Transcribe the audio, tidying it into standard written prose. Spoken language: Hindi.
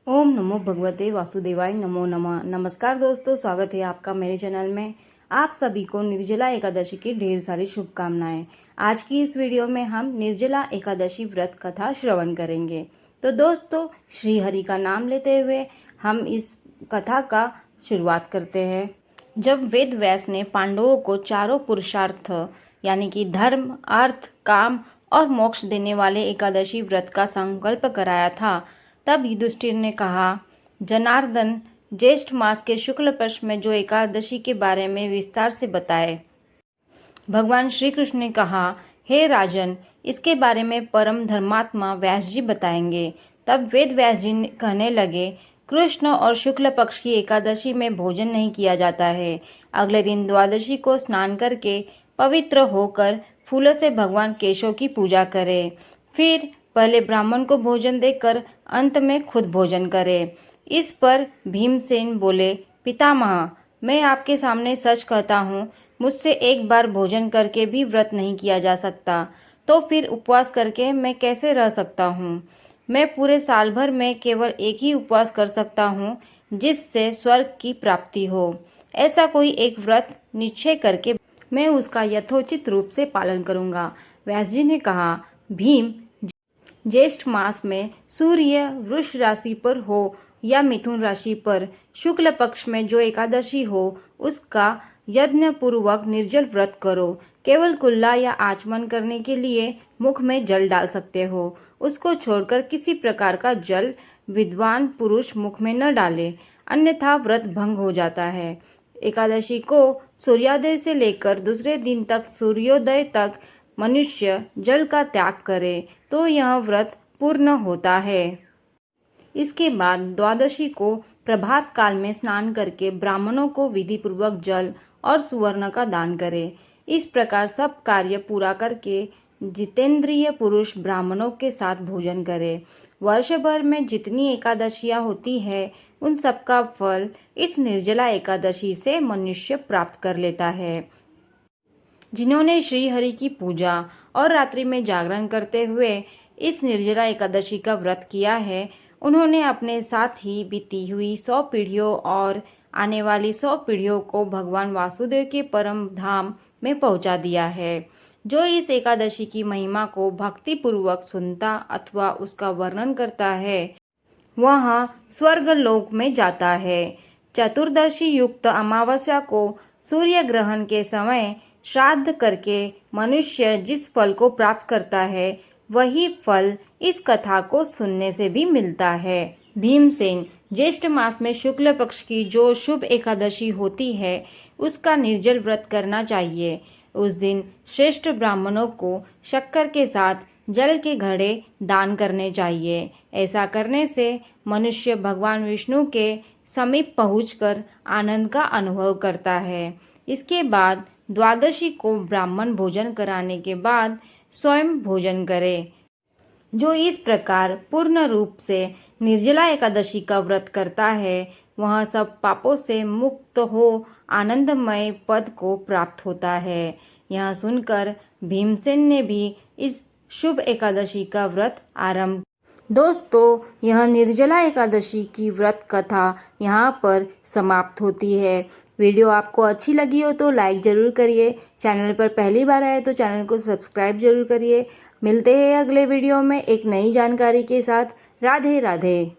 ओम नमो भगवते वासुदेवाय नमो नमः। नमस्कार दोस्तों, स्वागत है आपका मेरे चैनल में। आप सभी को निर्जला एकादशी की ढेर सारी शुभकामनाएं। आज की इस वीडियो में हम निर्जला एकादशी व्रत कथा श्रवण करेंगे। तो दोस्तों, श्री हरि का नाम लेते हुए हम इस कथा का शुरुआत करते हैं। जब वेद व्यास ने पांडवों को चारों पुरुषार्थ यानी कि धर्म, अर्थ, काम और मोक्ष देने वाले एकादशी व्रत का संकल्प कराया था, तब युधिष्ठिर ने कहा, जनार्दन, ज्येष्ठ मास के शुक्ल पक्ष में जो एकादशी के बारे में विस्तार से बताए। भगवान श्री कृष्ण ने कहा, हे राजन, इसके बारे में परम धर्मात्मा व्यास जी बताएंगे। तब वेद व्यास जी कहने लगे, कृष्ण और शुक्ल पक्ष की एकादशी में भोजन नहीं किया जाता है। अगले दिन द्वादशी को स्नान करके पवित्र होकर फूलों से भगवान केशव की पूजा करें। फिर पहले ब्राह्मण को भोजन देकर अंत में खुद भोजन करे। इस पर भीमसेन बोले, पितामह, मैं आपके सामने सच कहता हूँ, मुझसे एक बार भोजन करके भी व्रत नहीं किया जा सकता, तो फिर उपवास करके मैं कैसे रह सकता हूँ। मैं पूरे साल भर में केवल एक ही उपवास कर सकता हूँ जिससे स्वर्ग की प्राप्ति हो। ऐसा कोई एक व्रत निश्चय करके मैं उसका यथोचित रूप से पालन करूँगा। व्यास जी ने कहा, भीम, ज्येष्ठ मास में सूर्य वृष राशि पर हो या मिथुन राशि पर शुक्ल पक्ष में जो एकादशी हो, उसका यज्ञ पूर्वक निर्जल व्रत करो। केवल कुल्ला या आचमन करने के लिए मुख में जल डाल सकते हो। उसको छोड़कर किसी प्रकार का जल विद्वान पुरुष मुख में न डाले, अन्यथा व्रत भंग हो जाता है। एकादशी को सूर्योदय से लेकर दूसरे दिन तक सूर्योदय तक मनुष्य जल का त्याग करे तो यह व्रत पूर्ण होता है। इसके बाद द्वादशी को प्रभात काल में स्नान करके ब्राह्मणों को विधि पूर्वक जल और सुवर्ण का दान करे। इस प्रकार सब कार्य पूरा करके जितेंद्रिय पुरुष ब्राह्मणों के साथ भोजन करे। वर्ष भर में जितनी एकादशियां होती है, उन सबका फल इस निर्जला एकादशी से मनुष्य प्राप्त कर लेता है। जिन्होंने श्री हरि की पूजा और रात्रि में जागरण करते हुए इस निर्जला एकादशी का व्रत किया है, उन्होंने अपने साथ ही बीती हुई 100 पीढ़ियों और आने वाली 100 पीढ़ियों को भगवान वासुदेव के परम धाम में पहुंचा दिया है। जो इस एकादशी की महिमा को भक्ति पूर्वक सुनता अथवा उसका वर्णन करता है, वह स्वर्ग लोक में जाता है। चतुर्दशी युक्त अमावस्या को सूर्य ग्रहण के समय श्राद्ध करके मनुष्य जिस फल को प्राप्त करता है, वही फल इस कथा को सुनने से भी मिलता है। भीमसेन, ज्येष्ठ मास में शुक्ल पक्ष की जो शुभ एकादशी होती है, उसका निर्जल व्रत करना चाहिए। उस दिन श्रेष्ठ ब्राह्मणों को शक्कर के साथ जल के घड़े दान करने चाहिए। ऐसा करने से मनुष्य भगवान विष्णु के समीप पहुंचकर आनंद का अनुभव करता है। इसके बाद द्वादशी को ब्राह्मण भोजन कराने के बाद स्वयं भोजन करे। जो इस प्रकार पूर्ण रूप से निर्जला एकादशी का व्रत करता है, वह सब पापों से मुक्त हो आनंदमय पद को प्राप्त होता है। यह सुनकर भीमसेन ने भी इस शुभ एकादशी का व्रत आरंभ। दोस्तों, यह निर्जला एकादशी की व्रत कथा यहाँ पर समाप्त होती है। वीडियो आपको अच्छी लगी हो तो लाइक ज़रूर करिए। चैनल पर पहली बार आए तो चैनल को सब्सक्राइब जरूर करिए। मिलते हैं अगले वीडियो में एक नई जानकारी के साथ। राधे राधे।